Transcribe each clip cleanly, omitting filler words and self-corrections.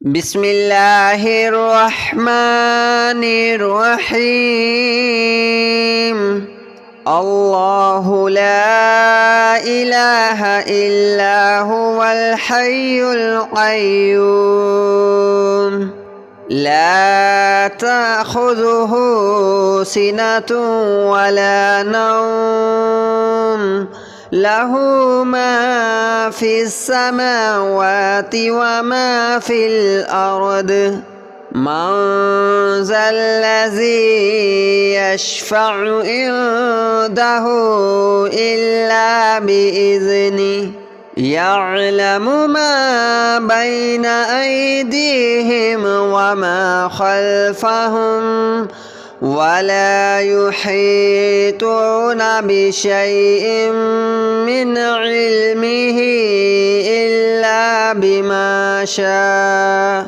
بسم الله الرحمن الرحيم. الله لا إله إلا هو الحي القيوم لا تأخذه سنة ولا نوم له ما في السماوات وما في الأرض من ذا الذي يشفع عنده إلا بإذنه يعلم ما بين أيديهم وما خلفهم ولا يحيطون بشيء من علمه إلا بما شاء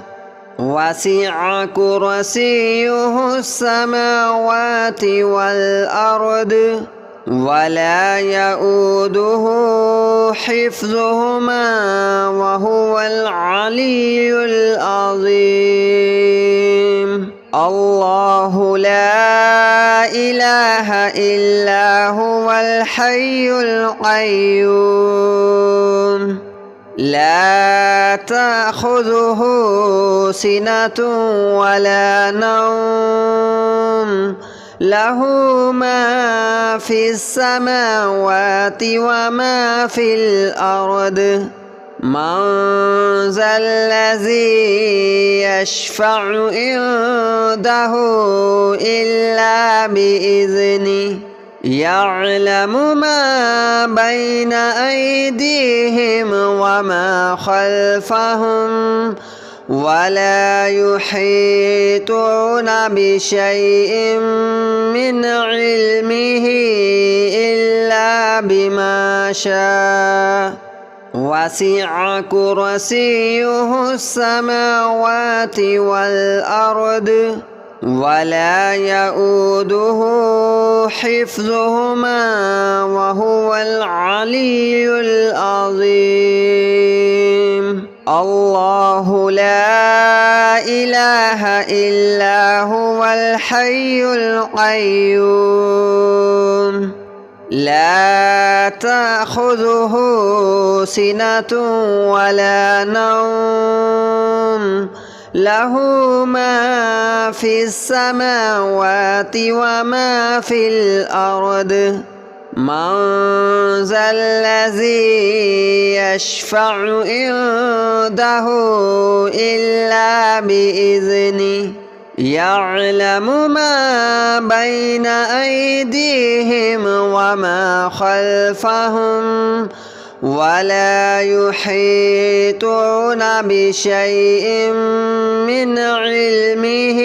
وسع كرسيه السماوات والأرض ولا يؤوده حفظهما وهو العلي العظيم. الله لا إله إلا هو الحي القيوم لا تأخذه سنة ولا نوم له ما في السماوات وما في الأرض من ذا الذي يشفع عنده إلا بإذنه يعلم ما بين أيديهم وما خلفهم ولا يحيطون بشيء من علمه إلا بما شاء وسع كرسيه السماوات والأرض ولا يؤوده حفظهما وهو العلي العظيم. الله لا إله إلا هو الحي القيوم لا تأخذه سنة ولا نوم له ما في السماوات وما في الأرض من ذا الذي يشفع عنده إلا بإذنه يعلم ما بين أيديهم وما خلفهم ولا يحيطون بشيء من علمه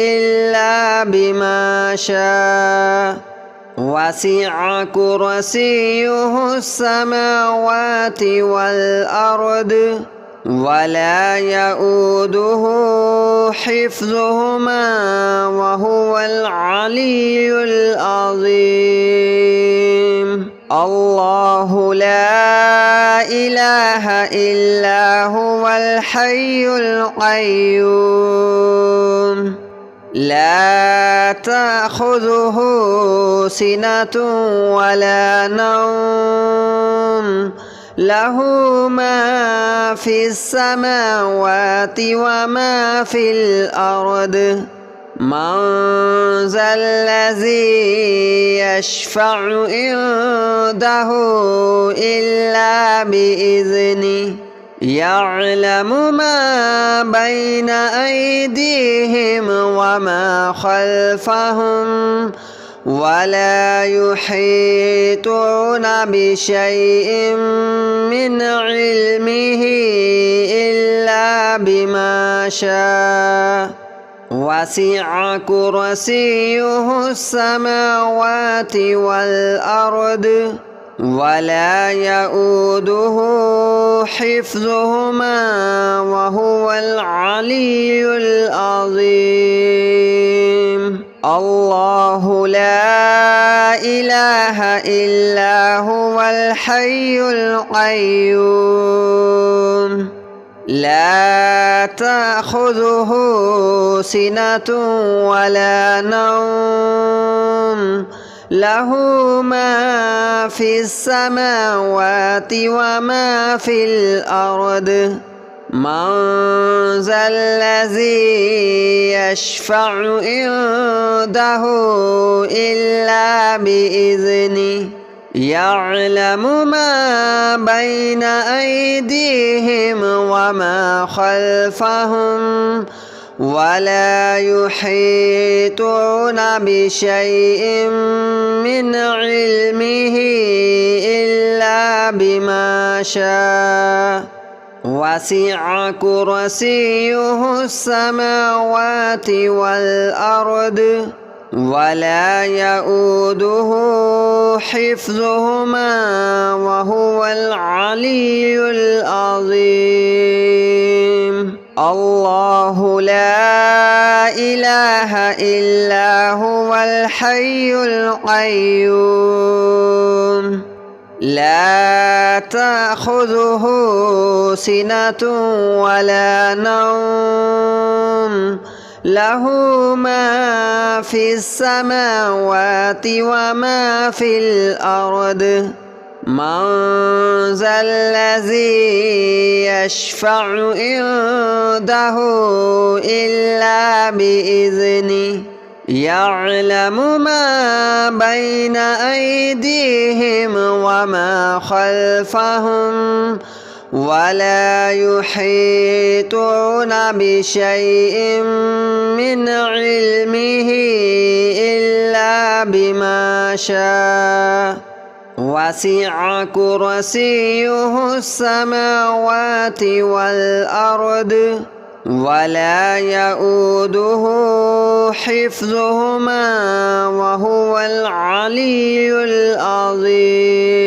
إلا بما شاء وسع كرسيه السماوات والأرض ولا يؤوده حفظهما وهو العلي العظيم. الله لا إله إلا هو الحي القيوم لا تأخذه سنة ولا نوم له ما في السماوات وما في الأرض من ذا الذي يشفع عنده إلا بإذنه يعلم ما بين أيديهم وما خلفهم ولا يحيطون بشيء من علمه إلا بما شاء وسع كرسيه السماوات والأرض ولا يؤوده حفظهما وهو العلي العظيم. الله لا إله إلا هو الحي القيوم لا تأخذه سنة ولا نوم له ما في السماوات وما في الأرض من ذا الذي يشفع عنده إلا بإذنه يعلم ما بين أيديهم وما خلفهم ولا يحيطون بشيء من علمه إلا بما شاء وسع كرسيه السماوات والأرض ولا يؤوده حفظهما وهو العلي العظيم الله لا إله إلا هو الحي القيوم لا تأخذه سنة ولا نوم له ما في السماوات وما في الأرض من ذا الذي يشفع عنده إلا بإذنه يعلم ما بين أيديهم وما خلفهم ولا يحيطون بشيء من علمه إلا بما شاء وسع كرسيه السماوات والأرض ولا يؤوده حفظهما وهو العلي العظيم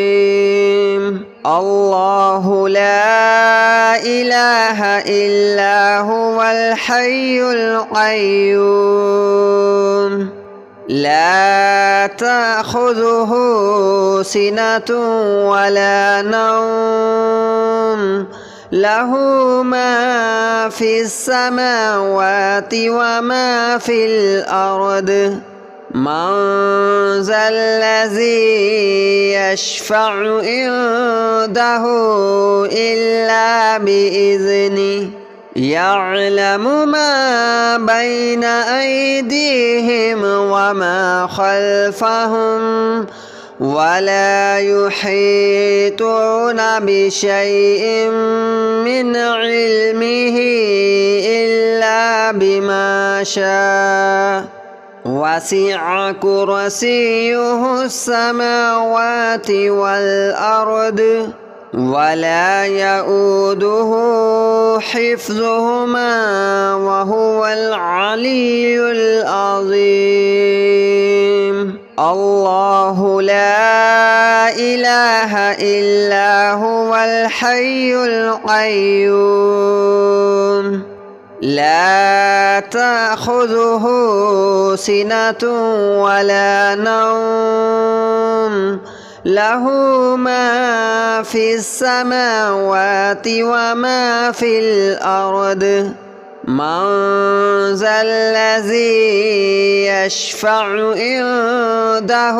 الله لا إله إلا هو الحي القيوم لا تأخذه سنة ولا نوم له ما في السماوات وما في الأرض من ذا الذي يشفع عنده إلا بإذنه يعلم ما بين أيديهم وما خلفهم ولا يحيطون بشيء من علمه إلا بما شاء وسع كرسيه السماوات والأرض ولا يؤوده حفظهما وهو العلي العظيم الله لا إله إلا هو الحي القيوم لا تأخذه سنة ولا نوم له ما في السماوات وما في الأرض من ذا الذي يشفع عنده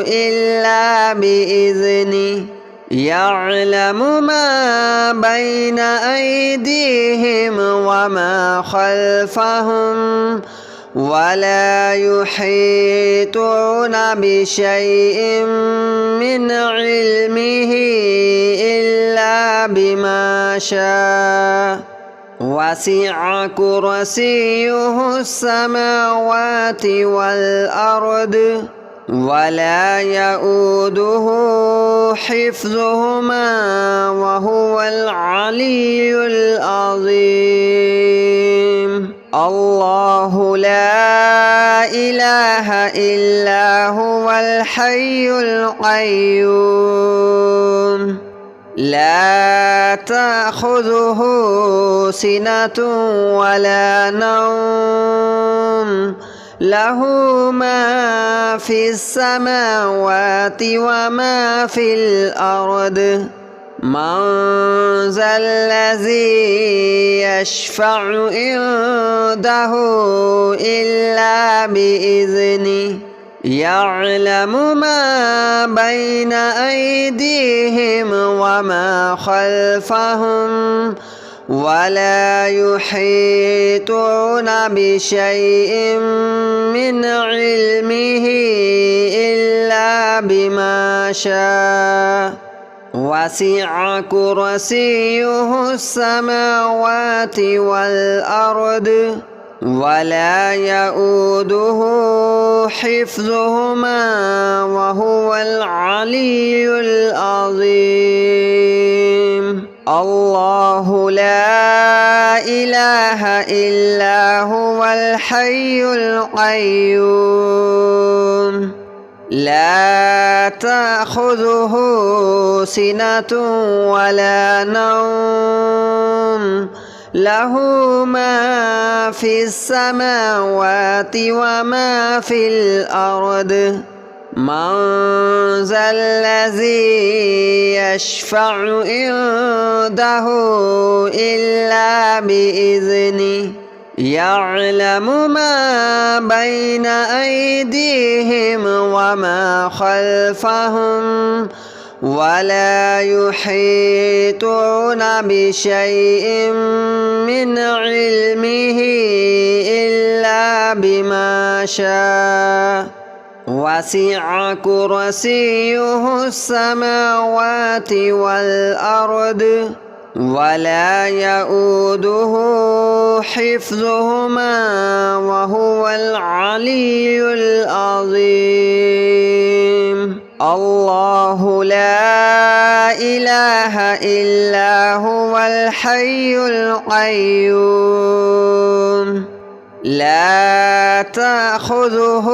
إلا بإذنه يعلم ما بين أيديهم وما خلفهم ولا يحيطون بشيء من علمه إلا بما شاء وسع كرسيه السماوات والأرض ولا يؤوده حفظهما وهو العلي العظيم الله لا إله إلا هو الحي القيوم لا تأخذه سنة ولا نوم له ما في السماوات وما في الأرض من ذا الذي يشفع عنده إلا بإذنه يعلم ما بين أيديهم وما خلفهم ولا يحيطون بشيء من علمه إلا بما شاء وسع كرسيه السماوات والأرض ولا يؤوده حفظهما وهو العلي العظيم الله لا إله إلا هو الحي القيوم لا تأخذه سنة ولا نوم له ما في السماوات وما في الأرض من ذا الذي يشفع عنده إلا بإذنه يعلم ما بين أيديهم وما خلفهم ولا يحيطون بشيء من علمه إلا بما شاء وسع كرسيه السماوات والأرض ولا يؤوده حفظهما وهو العلي العظيم الله لا إله إلا هو الحي القيوم لا تأخذه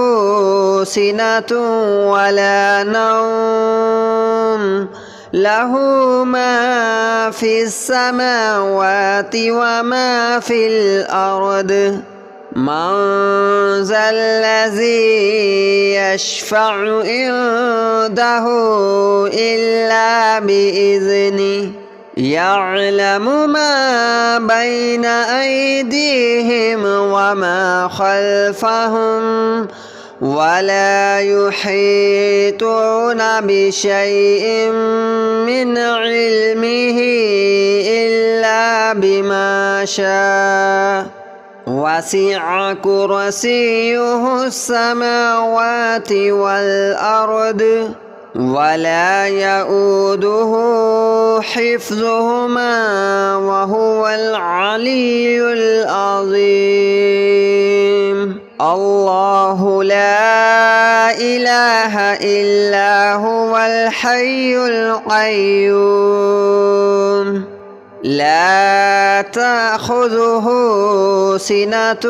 سنة ولا نوم له ما في السماوات وما في الأرض من ذا الذي يشفع عنده إلا بإذنه يعلم ما بين أيديهم وما خلفهم ولا يحيطون بشيء من علمه إلا بما شاء وسع كرسيه السماوات والأرض ولا يؤوده حفظهما وهو العلي العظيم الله لا إله إلا هو الحي القيوم لا تأخذه سنة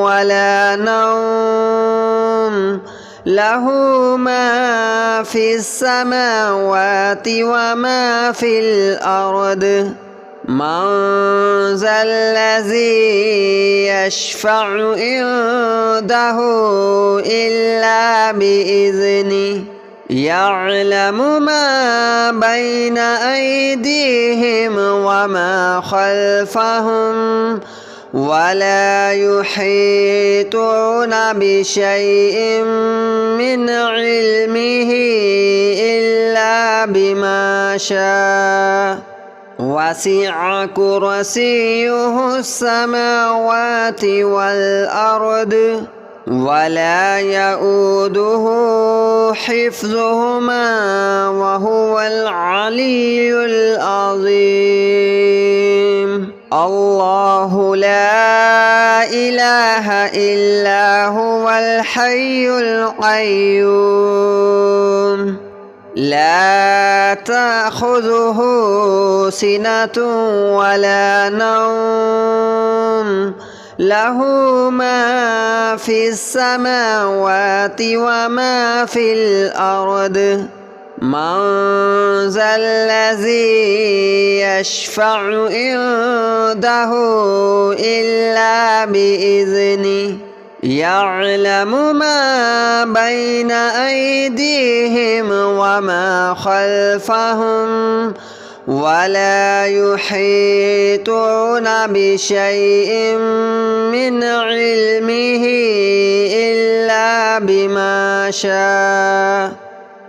ولا نوم له ما في السماوات وما في الأرض من ذا الذي يشفع عنده إلا بإذنه يعلم ما بين أيديهم وما خلفهم ولا يحيطون بشيء من علمه إلا بما شاء وسع كرسيه السماوات والأرض ولا يؤوده حفظهما وهو العلي العظيم الله لا إله إلا هو الحي القيوم لا تأخذه سنة ولا نوم له ما في السماوات وما في الأرض من ذا الذي يشفع عنده إلا بإذنه يعلم ما بين أيديهم وما خلفهم ولا يحيطون بشيء من علمه إلا بما شاء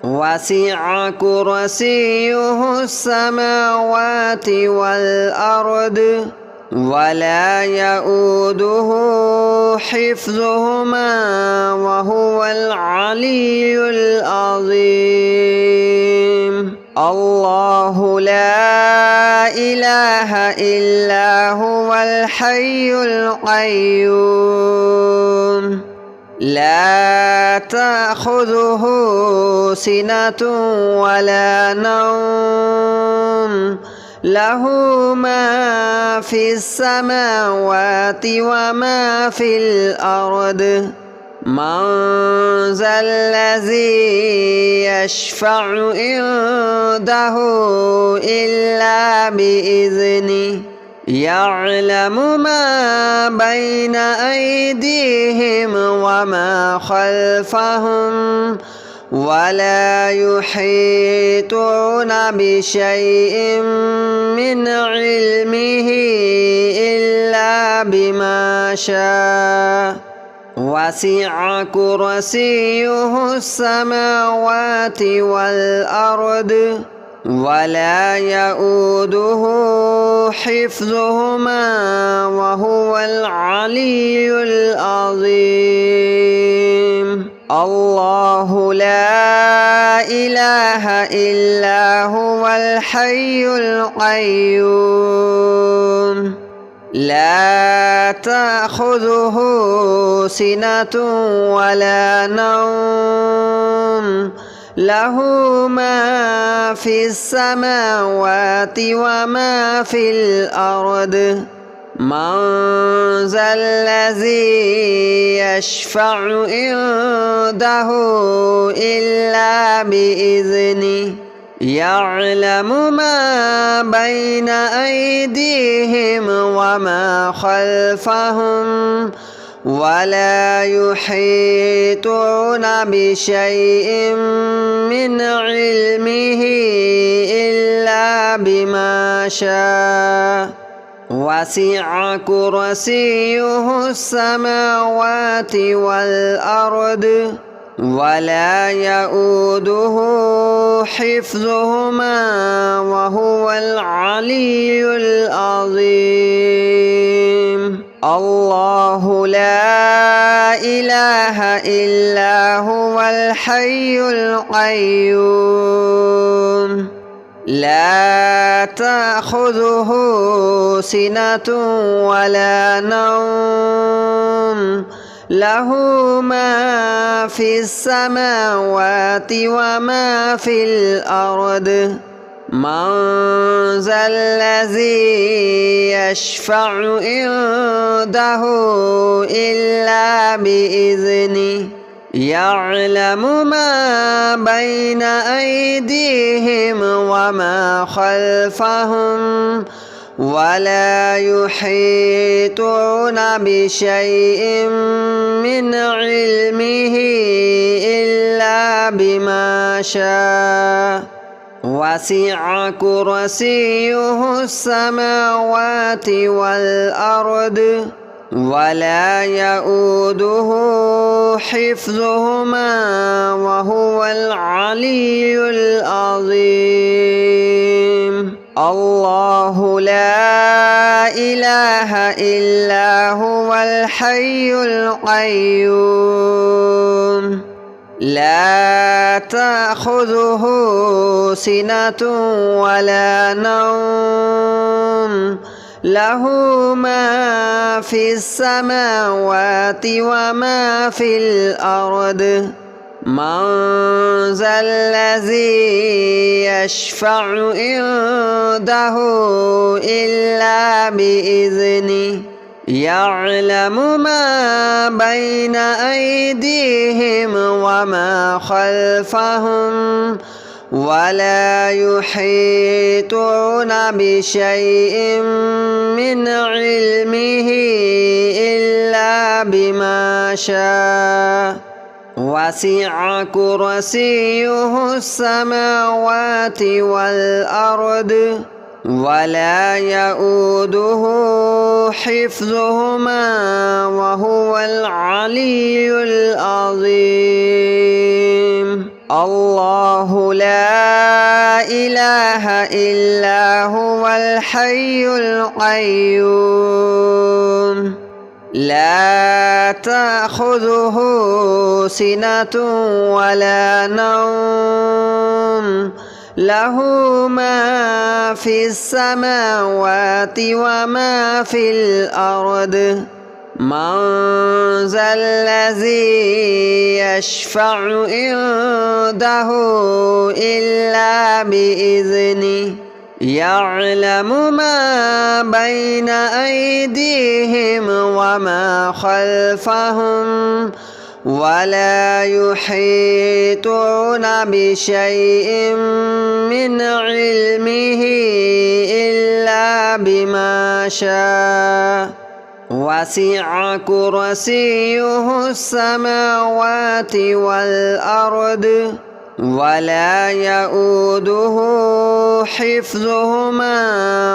وسع كرسيه السماوات والأرض ولا يؤوده حفظهما وهو العلي العظيم الله لا إله إلا هو الحي القيوم لا تأخذه سنة ولا نوم له ما في السماوات وما في الأرض من ذا الذي يشفع عنده إلا بإذنه يعلم ما بين أيديهم وما خلفهم ولا يحيطون بشيء من علمه إلا بما شاء وسع كرسيه السماوات والأرض ولا يؤوده حفظهما وهو العلي العظيم الله لا إله إلا هو الحي القيوم لا تأخذه سنة ولا نوم له ما في السماوات وما في الأرض من ذا الذي يشفع عنده إلا بإذنه يعلم ما بين أيديهم وما خلفهم ولا يحيطون بشيء من علمه إلا بما شاء وسع كرسيه السماوات والأرض ولا يؤوده حفظهما وهو العلي العظيم الله لا إله إلا هو الحي القيوم لا تأخذه سنة ولا نوم له ما في السماوات وما في الأرض من ذا الذي يشفع عنده إلا بإذنه يعلم ما بين أيديهم وما خلفهم ولا يحيطون بشيء من علمه إلا بما شاء وسع كرسيه السماوات والأرض ولا يؤوده حفظهما وهو العلي العظيم الله لا إله إلا هو الحي القيوم لا تأخذه سنة ولا نوم له ما في السماوات وما في الأرض من ذا الذي يشفع عنده إلا بإذنه يعلم ما بين أيديهم وما خلفهم ولا يحيطون بشيء من علمه إلا بما شاء وسع كرسيه السماوات والأرض ولا يؤوده حفظهما وهو العلي العظيم الله لا إله إلا هو الحي القيوم لا تأخذه سنة ولا نوم له ما في السماوات وما في الأرض من ذا الذي يشفع عنده إلا بإذنه يعلم ما بين أيديهم وما خلفهم ولا يحيطون بشيء من علمه إلا بما شاء وسع كرسيه السماوات والأرض ولا يؤوده حفظهما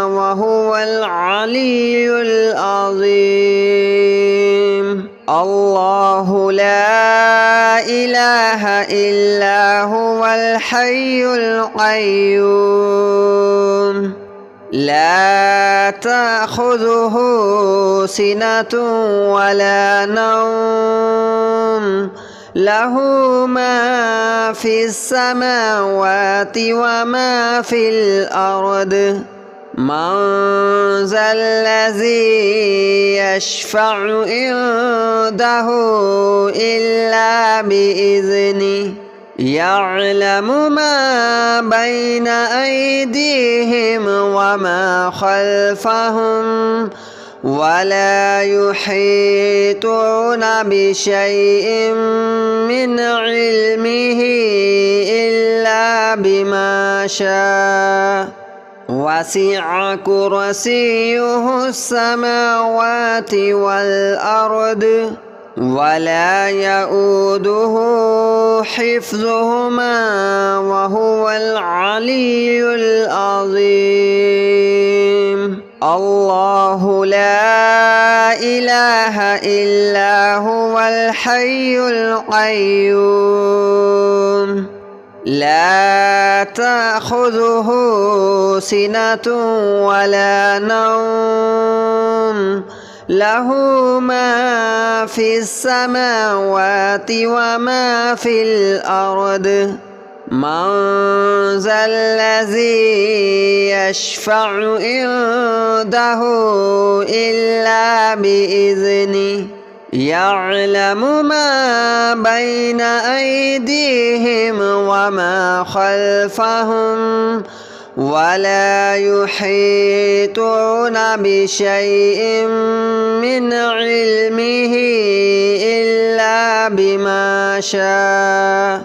وهو العلي العظيم الله لا إله إلا هو الحي القيوم لا تأخذه سنة ولا نوم له ما في السماوات وما في الأرض من ذا الذي يشفع عنده إلا بإذنه يعلم ما بين أيديهم وما خلفهم ولا يحيطون بشيء من علمه إلا بما شاء وسع كرسيه السماوات والأرض ولا يؤوده حفظهما وهو العلي العظيم الله لا إله إلا هو الحي القيوم لا تأخذه سنة ولا نوم له ما في السماوات وما في الأرض من ذا الذي يشفع عنده إلا بإذنه يعلم ما بين أيديهم وما خلفهم ولا يحيطون بشيء من علمه إلا بما شاء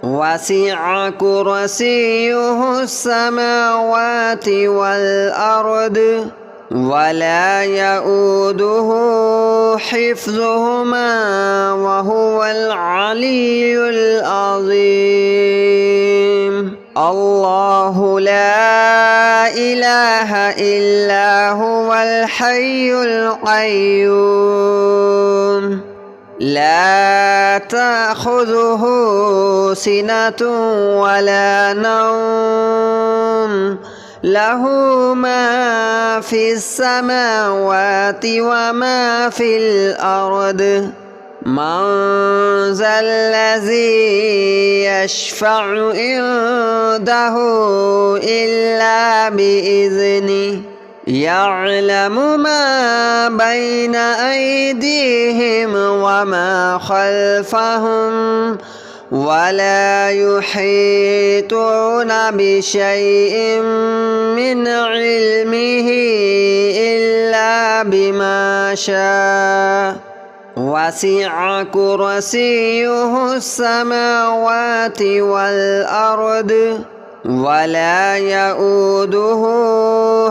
وسع كرسيه السماوات والأرض ولا يؤوده حفظهما وهو العلي العظيم الله لا إله إلا هو الحي القيوم لا تأخذه سنة ولا نوم له ما في السماوات وما في الأرض من ذا الذي يشفع عنده إلا بإذنه يعلم ما بين أيديهم وما خلفهم ولا يحيطون بشيء من علمه إلا بما شاء وسع كرسيه السماوات والأرض ولا يؤوده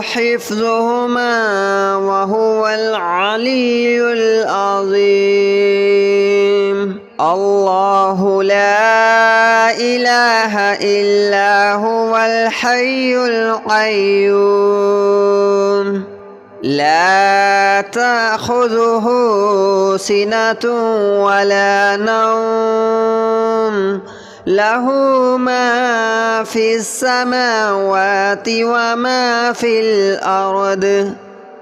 حفظهما وهو العلي العظيم الله لا إله إلا هو الحي القيوم لا تأخذه سنة ولا نوم له ما في السماوات وما في الأرض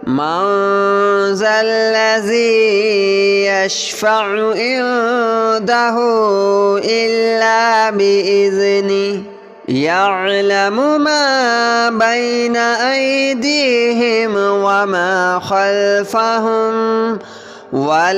من ذا الذي يشفع عنده إلا بإذنه يعلم ما بين أيديهم وما خلفهم ولا